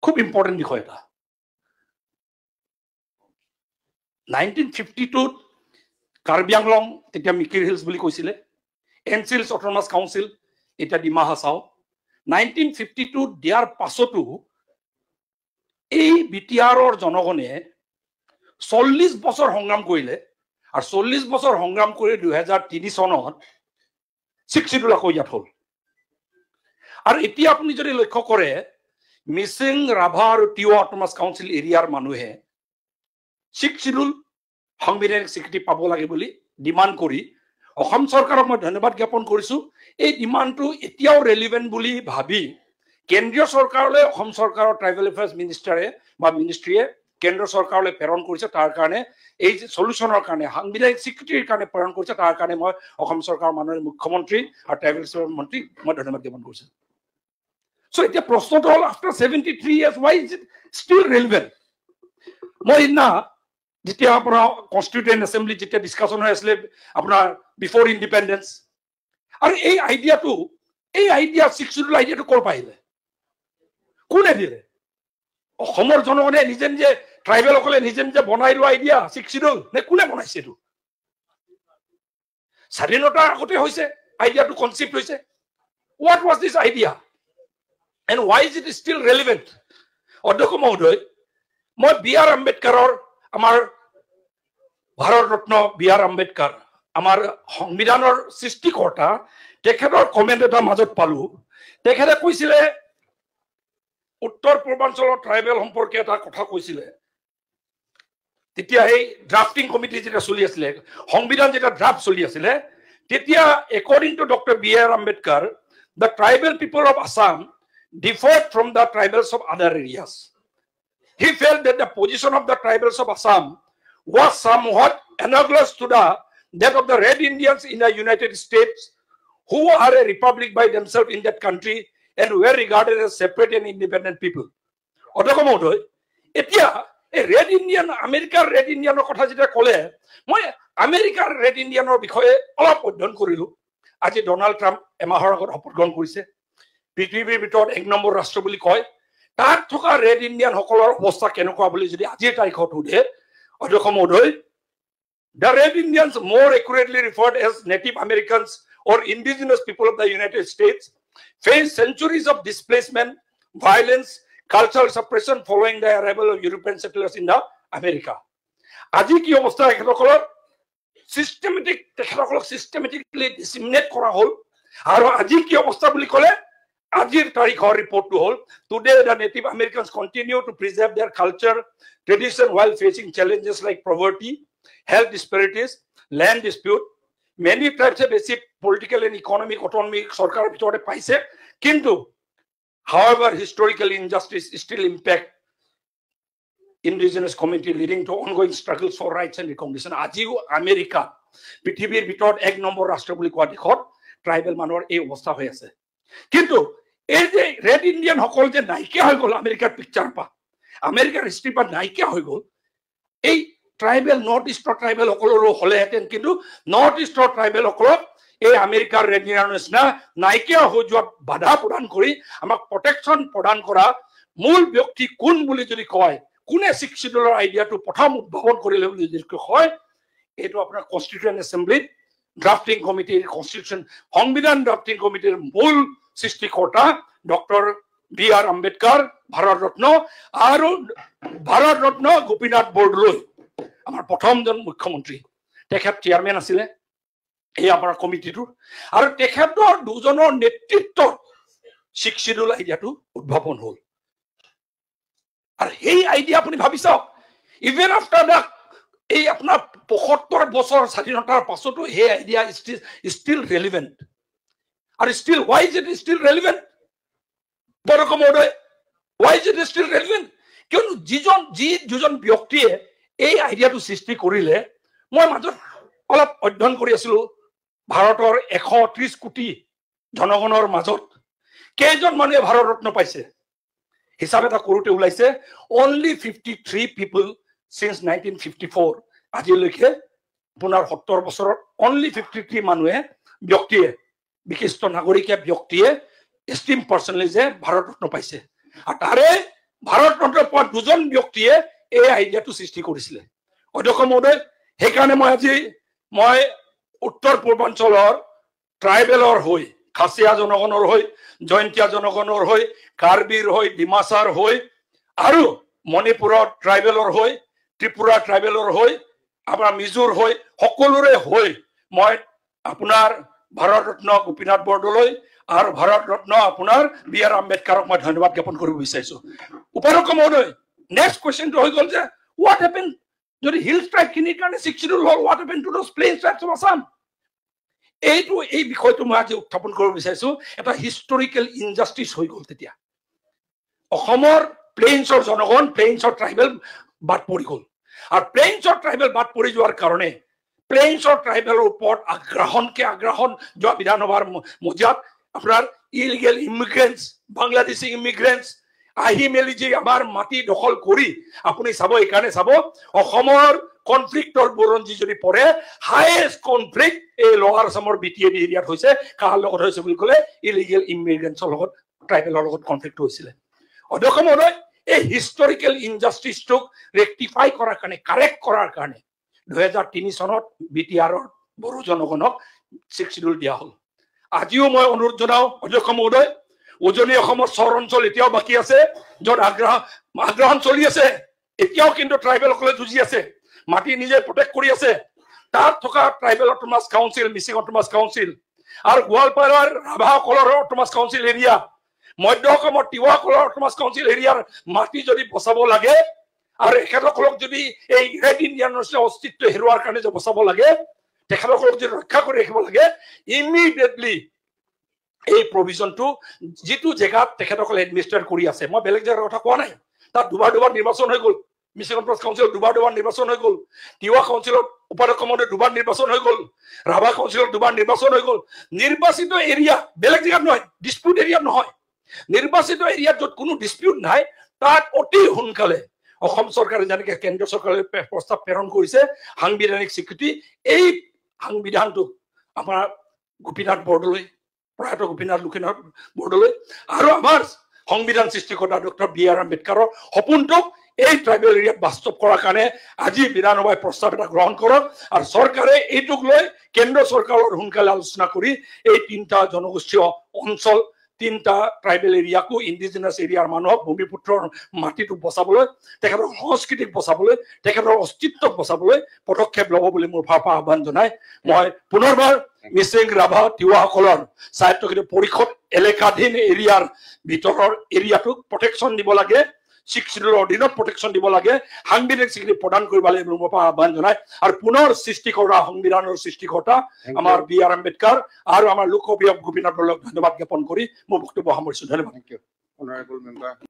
খুব ইম্পৰ্টেণ্ট বিষয় এটা 1952 কাৰ্বি আংলং তেতিয়া মিকিৰ হিলছ বুলি কৈছিলে এনচিলছ অট'নমাছ কাউন্সিল এটা ডিমা হাছাও 1952 দিয়াৰ পাছতো এই বিটিআৰৰ জনগণে 40 বছৰ সংগ্ৰাম কৰিলে আৰু 40 বছৰ সংগ্ৰাম কৰি 2003 চনত 6 শিডিউল আকৌ ইয়াত হ'ল আৰু এতিয়া আপুনি যদি লক্ষ্য কৰে মিচিং ৰাভা আৰু টিৱা অট'নমাছ কাউন্সিল এৰিয়াৰ মানুহে 6 শিডিউল সাংবিধানিক স্বীকৃতি পাব লাগে বুলি ডিমান্ড কৰি অসম চৰকাৰক মই ধন্যবাদ জ্ঞাপন কৰিছো এই ডিমান্ডটো এতিয়াও ৰেলিভেন্ট বুলি ভাবি কেন্দ্ৰীয় চৰকাৰলৈ অসম চৰকাৰৰ ট্ৰাইবেল এফেয়াৰ্ছ মিনিষ্টাৰে বা মিনিষ্ট্ৰীয়ে কেন্দ্ৰ চৰকাৰলৈ প্ৰেৰণ কৰিছে তাৰ কাৰণে এই সলিউশনৰ কাৰণে সাংবিধানিক স্বীকৃতিৰ কাৰণে প্ৰেৰণ কৰিছে তাৰ কাৰণে মই অসম চৰকাৰৰ মাননীয় মুখ্যমন্ত্ৰী আৰু ট্ৰাইবেল এফেয়াৰ্ছ মন্ত্ৰী মই ধন্যবাদ জ্ঞাপন কৰিছো সো এতিয়া প্ৰশ্নটো হ'ল after 73 years why is it still relevant মই না যেতিয়া আপোনাৰ কনস্টিটিউয়েন্ট এসেম্বলি যেতিয়া ডিসকাশন হৈ আছিল আপোনাৰ বিফোৰ ইন্ডিপেন্ডেন্স আৰু এই আইডিয়া 6 শিডিউল আইডিয়াটো কৰ পাইলে কোনে দিলে অসমৰ জনগণে নিজে নিজে ট্ৰাইবেল সকলে নিজে নিজে বনাই লোৱা আইডিয়া 6 শিডিউল নে কোনে বনাইছে এটো স্বাধীনতাৰ আগতে হৈছে আইডিয়াটো কনসেপ্ট হৈছে what was this idea and why is it still relevant অধ্যক্ষ মহোদয় মই বি.আৰ. আম্বেদকাৰৰ আমাৰ ভাৰত ৰত্ন বি.আৰ. আম্বেদকাৰ আমাৰ সংবিধানৰ সৃষ্টিকৰ্তা তেখেতৰ কমেন্ট এটা মাজত পালো তেখেতে কৈছিলে উত্তৰ পূৰ্বাঞ্চলৰ ট্ৰাইবেল সম্পৰ্কে এটা কথা কৈছিলে তেতিয়া এই ড্ৰাফটিং কমিটি যেটা চলি আছিল সংবিধান যেটা ড্ৰাফট চলি আছিল তেতিয়া according to Dr. B.R. Ambedkar the tribal people of Assam differed from the tribals of other areas he felt that the position of the tribals of Assam was somewhat analogous to that of the Red Indians in the United States who are a republic by themselves in that country and were regarded as separate and independent people অধ্যক্ষ মহোদয় এতিয়া এই red Indian আমেৰিকাৰ red ইণ্ডিয়ানৰ কথা যেটা কলে মই আমেৰিকাৰ ৰেড ইণ্ডিয়ানৰ বিষয়ে অলপ অধ্যয়ন কৰিলো আজি ডোনাল্ড ট্ৰাম্প এমাহৰ আগত শপত গ্ৰহণ কৰিছে পৃথিৱীৰ ভিতৰত 1 নম্বৰ ৰাষ্ট্ৰ বুলি কয় তাত থকা ৰেড ইণ্ডিয়ান সকলৰ অৱস্থা কেনেকুৱা বুলি যদি আজিৰ তাৰিখত উঠে অধ্যক্ষ মহোদয় the Red Indians more accurately referred as Native Americans or indigenous people of the United States faced centuries of displacement violence cultural suppression following the arrival of European settlers in the America আজি কি অৱস্থা এখনকলৰ systematically disseminate কৰা হল আৰু আজি কি অৱস্থা বুলি কলে আজিৰ তাৰিখৰ ৰিপৰ্টটো হল today the Native Americans continue to preserve their culture tradition while facing challenges like poverty health disparities land dispute many tribes have received political and economic autonomy সরকারের ভিতরে পাইছে কিন্তু however historical injustice still impact indigenous community leading to ongoing struggles for rights and recognition আজিও America পৃথিবীর ভিতৰত 1 number ৰাষ্ট্ৰ বুলি কোৱা দেশত ট্ৰাইবেল মানুহৰ এই অৱস্থা হৈ আছে কিন্তু এই যে ৰেড ইণ্ডিয়ান সকল যে নাইকিয়া হৈ গল আমেৰিকাৰ পিকচাৰ পা আমেৰিকাৰ হিষ্ট্ৰী পা নাইকিয়া হৈ গল এই ট্ৰাইবেল নৰ্থ ইষ্টৰ ট্ৰাইবেল সকলৰো হলেহেঁতেন কিন্তু নৰ্থ ইষ্টৰ ট্ৰাইবেল সকলক এই আমেৰিকাৰ ৰেড ইণ্ডিয়ানৰ নিচিনা নাইকিয়া হৈ যোৱাত বাধা প্ৰদান কৰি আমাক প্ৰটেকশ্যন প্ৰদান কৰা মূল ব্যক্তি কোন বুলি যদি কয় কোনে 6 শিডিউলৰ আইডিয়াটো প্ৰথম উদ্ভাৱন কৰিলে বুলি যদি কয় এইটো আপোনাৰ কনস্টিটিউয়েন্ট এসেম্বলি ড্ৰাফটিং কমিটিৰ কনস্টিটিউশন সংবিধান ড্ৰাফটিং কমিটিৰ মূল সৃষ্টিকৰ্তা ডক্টৰ বি.আৰ. আম্বেদকাৰ ভাৰত ৰত্ন আৰু ভাৰত ৰত্ন গোপীনাথ বৰদলৈ আমাৰ প্ৰথমজন মুখ্যমন্ত্ৰী তেখেত চেয়াৰম্যান আছিল এই আমাৰ কমিটিটোৰ আৰু তেখেতৰ দুজনৰ নেতৃত্বত 6 শিডিউল আইডিয়াটো উদ্ভাৱন হ'ল আৰু এই আইডিয়া আপুনি ভাবি চাওক ইভেন আফটাৰ দ্য এই আপোনাৰ 75 বছৰ স্বাধীনতাৰ পাছতো এই আইডিয়া ষ্টিল ৰেলেভেন্ট আৰু still why is it still relevant বৰক মহোদয় why is it still relevant কিয়নো যিজন ব্যক্তিয়ে এই আইডিয়াটো সৃষ্টি কৰিলে মই মাজত অলপ অধ্যয়ন কৰি আছিলো ভাৰতৰ 130 কোটি জনগণৰ মাজত কেইজন মানুহে ভাৰত ৰত্ন পাইছে হিচাপ এটা কৰোতে ওলাইছে only 53 people since 1954 আজিলৈকে পুনৰ 70 বছৰত only 53 মানুহে ব্যক্তিয়ে বিশিষ্ট নাগৰিকে ব্যক্তিয়ে এষ্টিম পাৰ্সনেলি যে ভাৰত ৰত্ন পাইছে আৰু তাৰে ভাৰতৰত্ন পোৱা দুজন ব্যক্তিয়ে এই আইডিয়াটো সৃষ্টি কৰিছিলে অধ্যক্ষ মহোদয় সেইকাৰণে মই উত্তৰ পূৰ্বাঞ্চলৰ ট্ৰাইবেলৰ হৈ খাচীয়া জনগণৰ হৈ জয়ন্তীয়া জনগণৰ হৈ কাৰ্বিৰ হৈ ডিমাছাৰ হৈ আৰু মণিপুৰৰ ট্ৰাইবেলৰ হৈ ত্ৰিপুৰা ট্ৰাইবেলৰ হৈ আমাৰ মিজোৰ হৈ সকলোৰে হৈ মই আপোনাৰ ভাৰতৰত্ন গোপীনাথ বৰদলৈ আৰু ভাৰতৰত্ন আপোনাৰ বি.আৰ. আম্বেদকাৰক মই ধন্যবাদ জ্ঞাপন কৰিব বিচাৰিছো উপাধ্যক্ষ মহোদয় নেক্সট কুৱেশ্যনটো হৈ গ'ল যে হোৱাট হেপেন যদি হিল ষ্ট্ৰাইক খিনিৰ কাৰণে 6 শিডিউল হ'ল what happen to those plain tribes of Assam এই বিষয়টো মই আজি উত্থাপন কৰিব বিচাৰিছো এটা হিষ্টৰিকেল ইনজাষ্টিচ হৈ গ'ল তেতিয়া অসমৰ প্লেইনছৰ জনগণ প্লেইনছৰ ট্ৰাইবেল বাদ পৰি গ'ল আৰু প্লেইনছৰ ট্ৰাইবেল বাদ পৰি যোৱাৰ কাৰণে প্লেইনছৰ ট্ৰাইবেলৰ ওপৰত আগ্ৰাহন যোৱা বিধানসভাৰ মজিয়াত আপোনাৰ ইলিগেল ইমিগ্ৰেণ্টছ বাংলাদেশী ইমিগ্ৰেণ্টছ আহি মেলি যে আমাৰ মাটি দখল কৰি আপুনি চাব এইকাৰণে চাব অসমৰ কনফ্লিক্টৰ বুৰঞ্জী যদি পৰে হাইয়েষ্ট কনফ্লিক্ট এই লৱাৰ আছামৰ বিটিএডি এৰিয়াত হৈছে কাৰ লগত হৈছে বুলি ক'লে ইলিগেল ইমিগ্ৰেণ্টছৰ লগত ট্ৰাইবেলৰ লগত কনফ্লিক্ট হৈছিলে অধ্যক্ষ মহোদয় এই হিষ্টৰিকেল ইনজাষ্টিচটোক ৰেক্টিফাই কৰাৰ কাৰণে কাৰেক্ট কৰাৰ কাৰণে 2003 চনত বিটিআৰৰ বড়ো জনগণক 6 শিডিউল দিয়া হ'ল আজিও মই অনুৰোধ জনাও অধ্যক্ষ মহোদয় উজনি অসমৰ চৰ অঞ্চল এতিয়াও বাকী আছে য'ত আগ্ৰাহন চলি আছে এতিয়াও কিন্তু ট্ৰাইবেলসকলে যুঁজি আছে মাটি নিজে প্ৰটেক্ট কৰি আছে তাত থকা tribal autonomous council Mising autonomous council আৰু গোৱালপাৰাৰ ৰাভাসকলৰ অট'নমাছ কাউন্সিল এৰিয়া মধ্য অসমৰ তিৱাসকলৰ অট'নমাছ কাউন্সিল এৰিয়াৰ মাটি যদি বচাব লাগে আৰু এখেতসকলক যদি এই ৰেড ইণ্ডিয়ানৰ অস্তিত্ব হেৰুৱাৰ কাৰণে যে বচাব লাগে তেখেতসকলক যদি ৰক্ষা কৰি ৰাখিব লাগে ইমিডিয়েটলি এই প্ৰভিজনটো যিটো জেগাত তেখেতসকলে এডমিনিষ্ট্ৰেট কৰি আছে মই বেলেগ জেগাৰ কথা কোৱা নাই তাত দুবাৰ নিৰ্বাচন হৈ গ'ল মিচিং অট'নমাছ কাউন্সিলত দুবাৰ নিৰ্বাচন হৈ গ'ল তিৱা কাউন্সিলত উপাধ্যক্ষ মহোদয় দুবাৰ নিৰ্বাচন হৈ গ'ল ৰাভা কাউন্সিলত দুবাৰ নিৰ্বাচন হৈ গ'ল নিৰ্বাচিত এৰিয়া বেলেগ জেগাত নহয় ডিস্পিউট এৰিয়াত নহয় নিৰ্বাচিত এৰিয়াত য'ত কোনো ডিস্পিউট নাই তাত অতি সোনকালে অসম চৰকাৰে যেনেকে কেন্দ্ৰীয় চৰকাৰে প্ৰস্তাৱ প্ৰেৰণ কৰিছে সাংবিধানিক স্বীকৃতি এই সাংবিধানটো আমাৰ গোপীনাথ বৰদলৈ প্ৰয়াত গোপীনাথ লক্ষ্মীনাথ বৰদলৈ আৰু আমাৰ সংবিধান সৃষ্টিকৰ্তা ডক্টৰ বি.আৰ. আম্বেদকাৰৰ সপোনটোক এই ট্ৰাইবেল এৰিয়াত বাস্তৱ কৰাৰ কাৰণে আজি বিধানসভাই প্ৰস্তাৱ এটা গ্ৰহণ কৰক আৰু চৰকাৰে এইটোক লৈ কেন্দ্ৰ চৰকাৰৰ সোনকালে আলোচনা কৰি এই 3টা জনগোষ্ঠীয় অঞ্চল 3টা ট্ৰাইবেল এৰিয়াকো ইণ্ডিজিনাছ এৰিয়াৰ মানুহক ভূমিপুত্ৰৰ মাটিটো বচাবলৈ তেখেতৰ সংস্কৃতিক বচাবলৈ তেখেতৰ অস্তিত্বক বচাবলৈ পদক্ষেপ ল'ব বুলি মোৰ ফালৰ পৰা আহ্বান জনাই মই পুনৰবাৰ মিচিং ৰাভা তিৱাসকলৰ স্বায়ত্তশাসিত পৰিষদ এলেকাধীন এৰিয়াৰ ভিতৰৰ এৰিয়াটোক প্ৰটেকশ্যন দিব লাগে 6 শিডিউলৰ অধীনত প্ৰটেকশ্যন দিব লাগে সাংবিধানিক স্বীকৃতি প্ৰদান কৰিব লাগে মোৰ পৰা আহ্বান জনাই আৰু পুনৰ সৃষ্টিকৰ্তা সংবিধানৰ সৃষ্টিকৰ্তা আমাৰ বি.আৰ. আম্বেদকাৰ আৰু আমাৰ লোকপ্ৰিয় গোপীনাথ বৰদলৈক ধন্যবাদ জ্ঞাপন কৰি মোৰ বক্তব্য সামৰিছো ধন্যবাদ